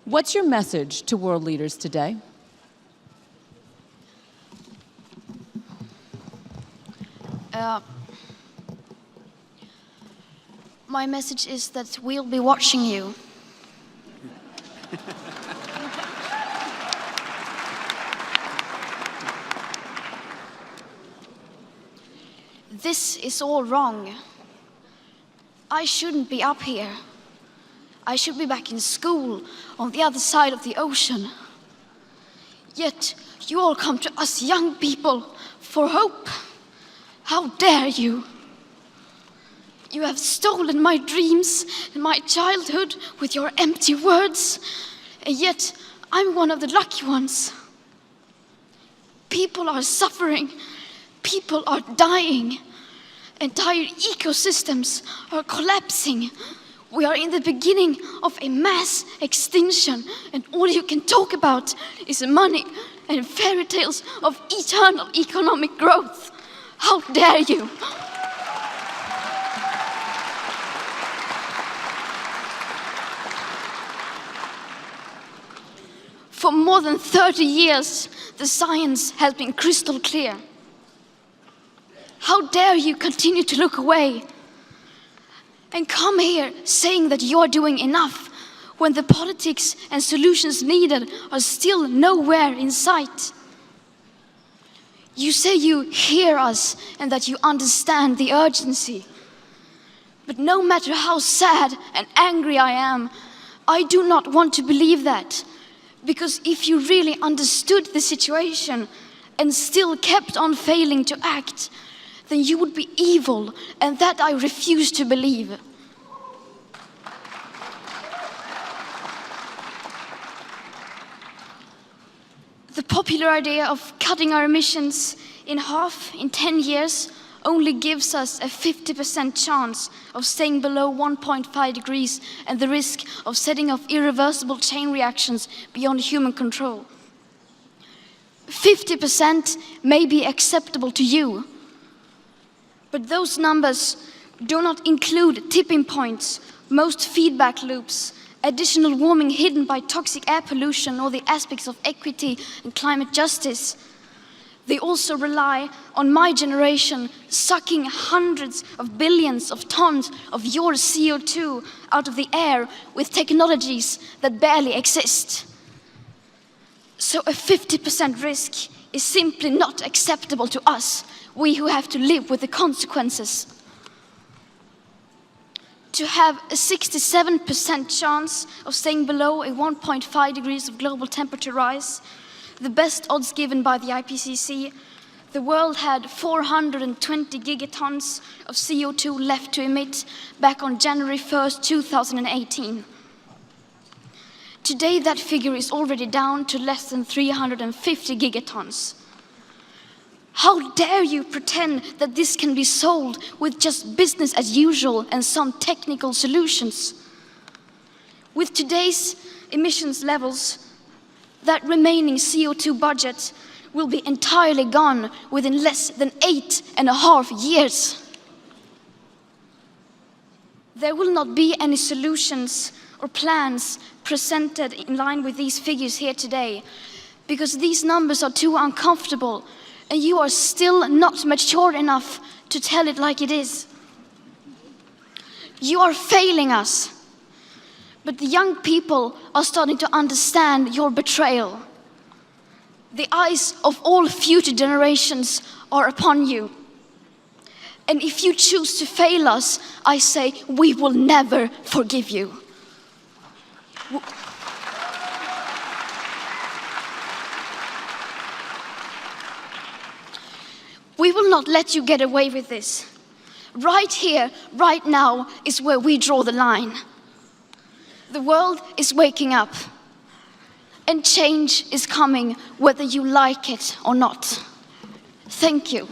What's your message to world leaders today? My message is that we'll be watching you. This is all wrong. I shouldn't be up here. I should be back in school on the other side of the ocean. Yet you all come to us young people for hope. How dare you? You have stolen my dreams and my childhood with your empty words, and yet I'm one of the lucky ones. People are suffering, people are dying, entire ecosystems are collapsing. We are in the beginning of a mass extinction, and all you can talk about is money and fairy tales of eternal economic growth. How dare you? For more than 30 years, the science has been crystal clear. How dare you continue to look away and come here saying that you're doing enough when the politics and solutions needed are still nowhere in sight? You say you hear us and that you understand the urgency. But no matter how sad and angry I am, I do not want to believe that. Because if you really understood the situation and still kept on failing to act, then you would be evil, and that I refuse to believe. The popular idea of cutting our emissions in half in 10 years only gives us a 50% chance of staying below 1.5 degrees and the risk of setting off irreversible chain reactions beyond human control. 50% may be acceptable to you, but those numbers do not include tipping points, most feedback loops, additional warming hidden by toxic air pollution, or the aspects of equity and climate justice. They also rely on my generation sucking hundreds of billions of tons of your CO2 out of the air with technologies that barely exist. So a 50% risk is simply not acceptable to us, we who have to live with the consequences. To have a 67% chance of staying below a 1.5 degrees of global temperature rise, the best odds given by the IPCC, the world had 420 gigatons of CO2 left to emit back on January 1st, 2018. Today, that figure is already down to less than 350 gigatons. How dare you pretend that this can be solved with just business as usual and some technical solutions? With today's emissions levels, that remaining CO2 budget will be entirely gone within less than 8.5 years. There will not be any solutions or plans presented in line with these figures here today, because these numbers are too uncomfortable and you are still not mature enough to tell it like it is. You are failing us. But the young people are starting to understand your betrayal. The eyes of all future generations are upon you. And if you choose to fail us, I say we will never forgive you. We will not let you get away with this. Right here, right now, is where we draw the line. The world is waking up, and change is coming whether you like it or not. Thank you.